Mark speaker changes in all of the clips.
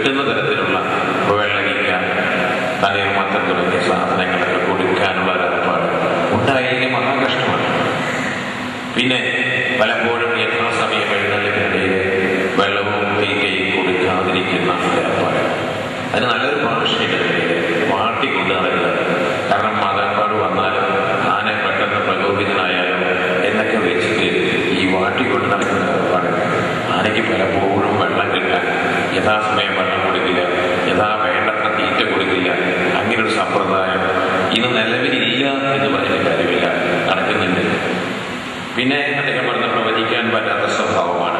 Speaker 1: കിട്ടുന്ന തരത്തിലുള്ള വെള്ളരിക്ക, തണ്ണീർമത്തൻ തുടങ്ങിയ സാധനങ്ങളൊക്കെ കൊടുക്കാനുള്ള ഒരേർപ്പാട് ഉണ്ടായെങ്കിൽ മഹാകഷ്ടമാണ്. പിന്നെ പലപ്പോഴും യഥാസമയം എഴുന്നള്ളിപ്പിനിടയിൽ വെള്ളവും തീറ്റയും കൊടുക്കാതിരിക്കുന്ന ഒരേർപ്പാട്. അതിന് നല്ലൊരു ഭാഷയുടെ വാട്ടിക്കൊണ്ട് നടക്കുന്നത്. കാരണം മാതാപ്പാട് വന്നാലും ആന പെട്ടെന്ന് പ്രകോപിതനായാലും എന്നൊക്കെ വെച്ചിട്ട് ഈ വാട്ടിക്കൊണ്ട് നടക്കുന്ന ഏർപ്പാട് ആനയ്ക്ക് പലപ്പോഴും വെള്ളം കിട്ടാൻ യഥാസമയം വെള്ളം കൊടുക്കില്ല, വേണ്ടത്ര തീറ്റ കൊടുക്കില്ല. അങ്ങനൊരു സമ്പ്രദായം ഇന്ന് നിലവിലില്ല എന്ന് പറഞ്ഞ കാര്യമില്ല, നടക്കുന്നുണ്ട്. പിന്നെ അദ്ദേഹം പറഞ്ഞ പ്രവചിക്കാൻ പറ്റാത്ത സ്വഭാവമാണ്.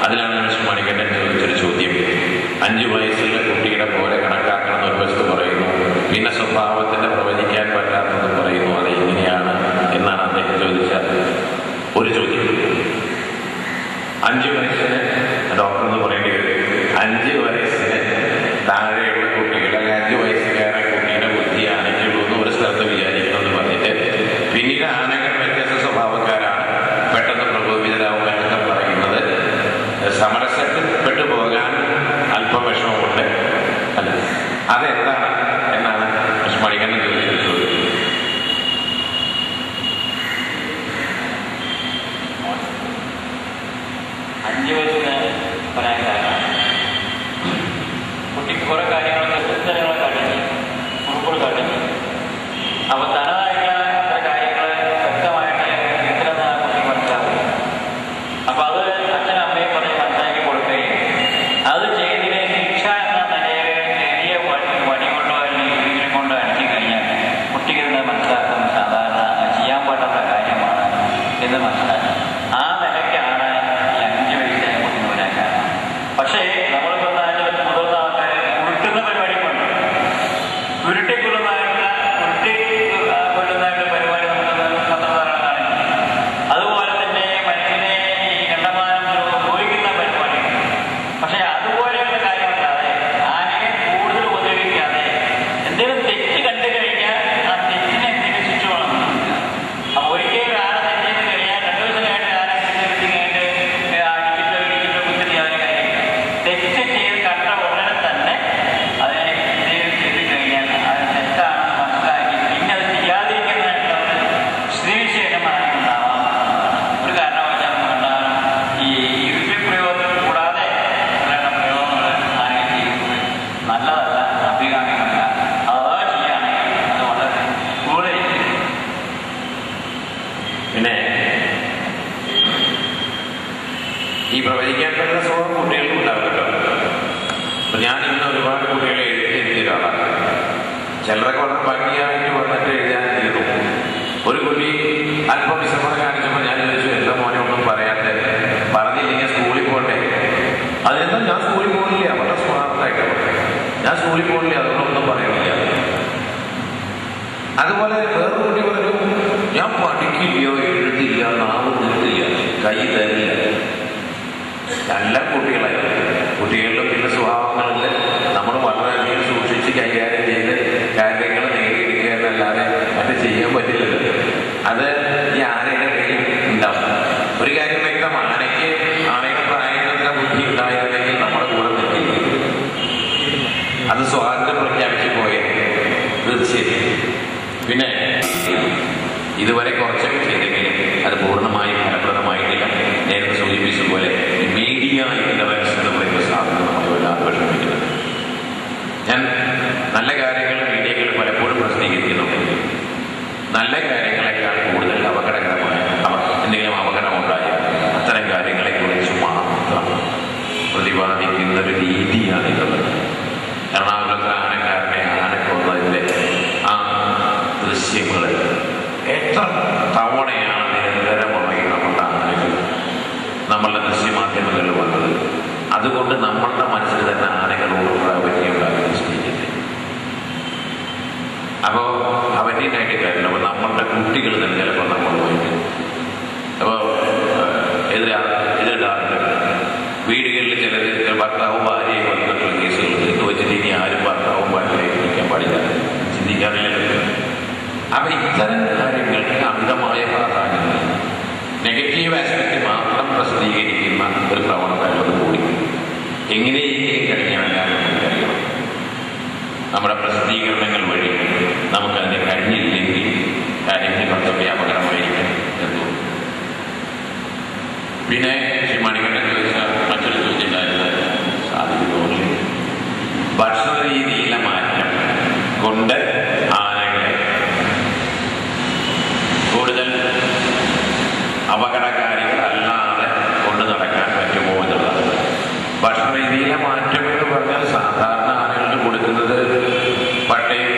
Speaker 1: അതിലാണ് മണികണ്ഠൻ ചോദിച്ചൊരു ചോദ്യം. 5 വയസ്സുള്ള കുട്ടിയുടെ പോലെ കണക്കാക്കണം ഒരു വസ്തു പറയുന്നു, പിന്നെ സ്വഭാവത്തിന്റെ പ്രവചിക്കാൻ പറ്റാത്തത് പറയുന്നു. അത് എങ്ങനെയാണ് എന്നാണ് അദ്ദേഹം ചോദിച്ച ഒരു ചോദ്യം. 5 വയസ്സിന് ഡോക്ടർ എന്ന് പറയേണ്ടി വരും. 5 വയസ്സിന് താഴെയുള്ള കുട്ടികളുടെ 5 വയസ്സുകാരെ കുട്ടിയുടെ ബുദ്ധി ആനയ്ക്കുള്ളൂ എന്ന് ഒരു സ്ഥലത്ത് വിചാരിക്കണമെന്ന് പറഞ്ഞിട്ട് പിന്നീട് ആനകൾ വ്യത്യസ്ത സ്വഭാവക്കാരാണ്, പെട്ടെന്ന് പ്രകോപിതരാകും എന്നൊക്കെ പറയുന്നത് സമരസപ്പെട്ടു പോകാൻ അല്പം വിഷമമുണ്ട്. അല്ല, അതെന്താണ് എന്നാണ് മണികണ്ഠൻ ചോദിച്ചത്.
Speaker 2: 5 വയസ്സിന് പറയാൻ കാരണം കുട്ടിക്ക് കുറെ കാര്യങ്ങളൊക്കെ ചിന്തനങ്ങൾ കാണിച്ചു, കുറുക്കുകൾ കാണിച്ചു. അപ്പൊ തനതായിട്ടുള്ള അത്ര കാര്യങ്ങൾ വ്യക്തമായിട്ട് എത്രയെന്ന് ആ കുട്ടി മനസ്സിലാക്കും. അപ്പൊ അത് അച്ഛനും അമ്മയും പറഞ്ഞ് മനസ്സിലാക്കി കൊടുക്കുകയും അത് ചെയ്തതിന് ശിക്ഷ എന്ന നിലയിൽ ചെറിയ വടി കൊണ്ടോ അല്ലെങ്കിൽ എന്തെങ്കിലും കൊണ്ടോ അടിച്ചു കഴിഞ്ഞാൽ കുട്ടിക്ക് തന്നെ മനസ്സിലാക്കും സാധാരണ ചെയ്യാൻ പാടാത്ത കാര്യമാണ് എന്ന് മനസ്സിലാക്കും. ആ നിലയ്ക്കാണ് ഈ 5 വയസ്സായ കുട്ടിന് വരാൻ കാരണം. പക്ഷേ നമ്മളിപ്പോൾ മുതിർന്ന ആൾക്കാർ ഉരുട്ടുന്ന പരിപാടി കൊണ്ട് ഉരുട്ടിക്കൊള്ളുന്നതായിട്ടുള്ള പരിപാടി നമുക്ക് പത്രധാരണ കാണിക്കും. അതുപോലെ തന്നെ മനുഷ്യനെ ഈ കണ്ടമാനം ഉപയോഗിക്കുന്ന പരിപാടി. പക്ഷെ അതുപോലെയുള്ള കാര്യമല്ലാതെ ആനയെ കൂടുതൽ ഉപദ്രവിക്കാതെ എന്തെങ്കിലും തെറ്റ് കണ്ടു കഴിഞ്ഞാൽ ആ തെറ്റിനെ എന്തെങ്കിലും ശിക്ഷ വേണം. അപ്പൊ ഒരിക്കലും ആന തെറ്റിയെന്ന് കഴിഞ്ഞാൽ 2 ദിവസം കഴിഞ്ഞിട്ട് ആന കഴിഞ്ഞിട്ട് അടിച്ചിട്ടോ കുത്തിരി അതിന് കാര്യം തെറ്റ് ചെയ്ത് കണ്ട ഉടനെ തന്നെ അതിനെ എന്തെങ്കിലും ചെയ്ത് കഴിഞ്ഞാൽ അത് തെറ്റാണെന്ന് മനസ്സിലാക്കി പിന്നെ അത് ചെയ്യാതിരിക്കുന്നതായിട്ടുള്ള സ്ഥിതിവിശേഷമാണ് ഉണ്ടാവാം. ഒരു കാരണവശാലും ഉണ്ടാകാൻ ഈ യുക്തിപ്രയോഗം കൂടാതെ ഉള്ള പ്രയോഗങ്ങൾ ആരെയും ചെയ്യുന്നത് നല്ലതല്ല, അഭികാമ്യമല്ല. അഥവാ ചെയ്യുകയാണെങ്കിൽ അത് വളരെ കൂടുതലായിരിക്കും.
Speaker 1: പിന്നെ ഈ പ്രവചിക്കാൻ പറ്റുന്ന സ്വഭാവം കുട്ടികൾക്കും ഉണ്ടാവുമല്ലോ. അപ്പൊ ഞാൻ ഇന്ന് ഒരുപാട് കുട്ടികളെ എഴുതിയ ഒരാളാണ്. ചിലരൊക്കെ വളരെ ഭംഗിയായിട്ട് വന്നിട്ട് എഴുതാൻ തീർന്നു. ഒരു കുട്ടി അല്പം വിസമ്മതം കാണിച്ചപ്പോൾ ഞാൻ ചോദിച്ചു, എന്താ മോനെ ഒന്നും പറയാത്ത, പറഞ്ഞില്ലെങ്കിൽ സ്കൂളിൽ പോകണ്ടേ? അതെന്താ ഞാൻ സ്കൂളിൽ പോകുന്നില്ല, വളരെ സ്മാർട്ടായിട്ട് ഞാൻ സ്കൂളിൽ പോകുന്നില്ല, അതുകൊണ്ടൊന്നും പറയണില്ല. അതുപോലെ വേറെ കുട്ടി പറഞ്ഞു, ഞാൻ പഠിക്കില്ലയോ, എഴുതില്ല, നാവ് നീട്ടില്ല, കൈ തരില്ല. നല്ല കുട്ടികളായിരുന്നു. കുട്ടികളിലും പിന്നെ സ്വഭാവങ്ങളുണ്ട്. നമ്മൾ വളരെയധികം സൂക്ഷിച്ച് കൈകാര്യം ചെയ്ത് കാര്യങ്ങൾ നേടിയെടുക്കുക എന്നല്ലാതെ മറ്റു ചെയ്യാൻ പറ്റില്ലല്ലോ. അത് ഈ ആനയുടെ കയ്യിൽ ഉണ്ടാവും. ഒരു കാര്യം വ്യക്തം, ആനയുടെ പ്രായത്തിലുള്ള ബുദ്ധി ഉണ്ടായിരുന്നെങ്കിൽ നമ്മുടെ കൂടെ നിൽക്കി അത് സ്വാതന്ത്ര്യം പ്രഖ്യാപിച്ചു പോയേ തീർച്ചയായും. പിന്നെ ഇതുവരെ കുറച്ചൊക്കെ ചെയ്തെങ്കിലും അത് പൂർണ്ണമായും ഫലപ്രദമായിട്ടില്ല. നേരത്തെ സൂചിപ്പിച്ചതുപോലെ മീഡിയ ഇന്റർവെൻഷൻ പിന്നെ ശ്രീ മണികണ്ഠൻ ചോദിച്ച മറ്റൊരു ചോദ്യമുണ്ടായിരുന്നു, സാധിക്കുമോ? ഭക്ഷണ രീതിയിലെ മാറ്റം കൊണ്ട് ആനകളെ കൂടുതൽ അപകടകാരികളല്ലാതെ കൊണ്ടു നടക്കാൻ പറ്റുമോ എന്നുള്ളതാണ്. ഭക്ഷണ രീതിയിലെ മാറ്റം എന്ന് പറഞ്ഞാൽ സാധാരണ ആനകൾക്ക് കൊടുക്കുന്നത് പട്ടയും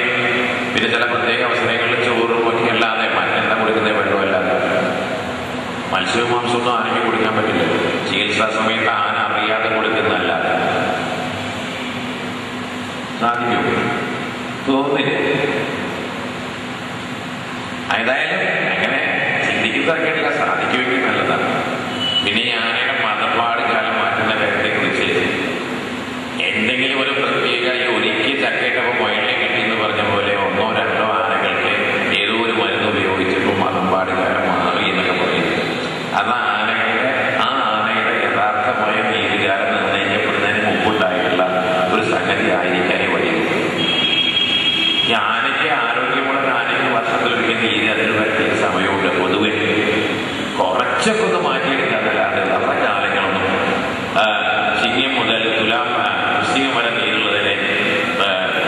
Speaker 1: പിന്നെ ചില പ്രത്യേക അവസരങ്ങളിൽ ചോറും ഒക്കെ അല്ലാതെ മറ്റെന്താ കൊടുക്കുന്നത് വെള്ളമല്ലാതെ. മത്സ്യവും മാംസമൊന്നും ആനയ്ക്ക് കൊടുക്കാൻ പറ്റില്ല. ചികിത്സാ സമയത്ത് ആന അറിയാതെ കൊടുക്കുന്നതല്ലാതെ സാധിക്കും തോന്നില്ല. ഏതായാലും അങ്ങനെ ചിന്തിക്കുന്നതൊക്കെയല്ല, സാധിക്കുമെങ്കിൽ നല്ലതാണ്. പിന്നെ ഈ ആനയുടെ മതപ്പാട് കാലം മാറ്റുന്ന കാര്യത്തെക്കുറിച്ച് എന്തെങ്കിലും ഒരു പ്രത്യേക ഒരിക്കൽ ചക്കയിട്ടപ്പോൾ മുയലിനെ കിട്ടിയെന്ന് പറഞ്ഞ പോലെ 1 or 2 ആനകൾക്ക് ഏതോ ഒരു മരുന്ന് ഉപയോഗിച്ചപ്പോൾ മതപ്പാട് കാലം മാറി എന്നൊക്കെ പറയുന്നത് അത് ആനയുടെ യഥാർത്ഥമായ നീതികാലം നിർണ്ണയിക്കപ്പെടുന്നതിന് മുമ്പുണ്ടായിട്ടുള്ള ഒരു സംഗതി ആയിരിക്കാനേ വഴിയുള്ളൂ. ഈ ആനയ്ക്ക് ആരോഗ്യമുള്ള ആനയ്ക്ക് വർഷത്തിലൊരിക്കൽ നീതി അതിന് പ്രത്യേക സമയമുണ്ട്. പൊതുവെ കുറച്ചൊക്കെ ഒന്ന് മാറ്റിയെടുക്കാന്നല്ലാണ്ട് അത്ര കാലങ്ങളൊന്നും ചിങ്ങം മുതൽ തുലാം വൃശ്ചികം വരെ നീരുള്ളതിനെ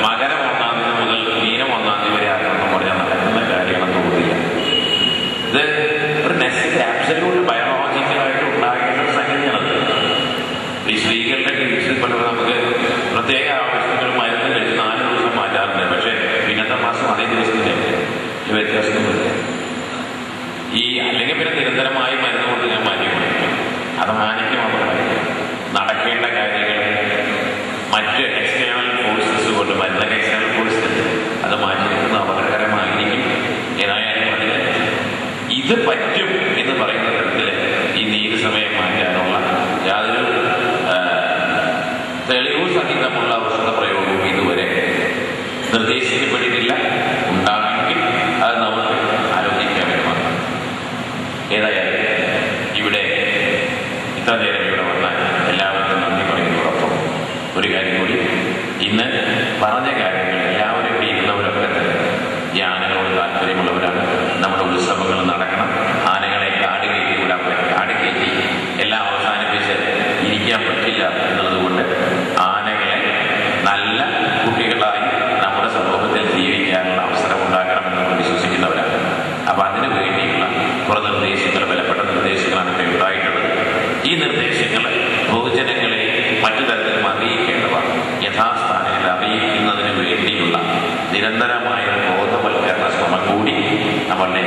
Speaker 1: മകരം 1-ാം തീയതി മുതൽ മീനം 1-ാം തീയതി വരെ ആക്കണമെന്ന് പറഞ്ഞാൽ നടക്കുന്ന കാര്യങ്ങളൊന്നും തോന്നില്ല. ഇത് ഒരു നെസസറി ആബ്സല്യൂട്ട് ബയോളജിക്കലായിട്ട് ഉണ്ടാകേണ്ട ഒരു സംഗതിയാണത്. ഈ സ്ത്രീകളുടെ കേസിൽ പലപ്പോൾ നമുക്ക് പ്രത്യേക ആവശ്യങ്ങൾ മരുന്ന് കഴിച്ച് 4 ദിവസം മാറ്റാറുണ്ട്. പക്ഷേ പിന്നത്തെ മാസം അതേ ദിവസത്തിൻ്റെ വ്യത്യാസമൊന്നുമില്ല. അല്ലെങ്കിൽ പിന്നെ നിരന്തരമായി മരുന്ന് കൊണ്ട് ഞാൻ മാറ്റി കൊടുക്കും. അത് ആനയ്ക്ക് മാത്രമായിരിക്കും. നടക്കേണ്ട കാര്യങ്ങൾ മറ്റ് എക്സ്റ്റേണൽ ഫോഴ്സസ് കൊണ്ട് മരുന്നൊക്കെ എക്സ്റ്റേണൽ ഫോഴ്സ് അത് മാറ്റിവെക്കുന്നത് അപകടകരമായിരിക്കും. ഏതായാലും അതിന് ഇത് പറ്റും എന്ന് പറയുന്ന തരത്തിൽ ഈ നീതി സമയം മാറ്റാനുള്ള യാതൊരു തെളിവ് സഹിതമുള്ള ഔഷധ പ്രയോഗവും ഇതുവരെ നിർദ്ദേശിക്കപ്പെട്ടിട്ടില്ല. ഉണ്ടാണെങ്കിൽ അത് നമുക്ക് ആലോചിക്കാൻ വേണ്ടി. ഏതായാലും ഇവിടെ ഇത്ര നേരം ഇവിടെ വന്നാൽ എല്ലാവർക്കും നന്ദി പറയുന്നതോടൊപ്പം ഒരു കാര്യം കൂടി, ഇന്ന് പറഞ്ഞ കാര്യങ്ങൾ എല്ലാവരും ഇവിടെ ഇരുന്നവരൊക്കെ തന്നെ ഈ ആനകളോട് താല്പര്യമുള്ളവരാണ്. നമ്മുടെ ഉത്സവങ്ങൾ നടക്കണം. ആനകളെ കാട് കയറ്റി വിടാൻ പറ്റും. കാട് കയറ്റി എല്ലാം അവസാനിപ്പിച്ച് ഇരിക്കാൻ പറ്റില്ല എന്നതുകൊണ്ട് ആനകളെ നല്ല കുട്ടികളായി നമ്മുടെ സമൂഹത്തിൽ ജീവിക്കാനുള്ള അവസരം ഉണ്ടാക്കണമെന്ന് നമ്മൾ വിശ്വസിക്കുന്നവരാണ്. അപ്പം അതിനു വേണ്ടിയുള്ള കുറേ നിർദ്ദേശങ്ങൾ, ബലപ്പെട്ട നിർദ്ദേശങ്ങളാണ് ഇവിടെ ഉണ്ടായിട്ടുള്ളത്. ഈ നിർദ്ദേശങ്ങൾ പൊതുജനങ്ങളെ മറ്റു തരത്തിലും അറിയിക്കേണ്ടവ യഥാസ്ഥാനത്തിൽ അറിയിക്കുന്നതിന് വേണ്ടിയുള്ള നിരന്തരമായ ബോധവൽക്കരണ ശ്രമം കൂടി നമ്മളുടെ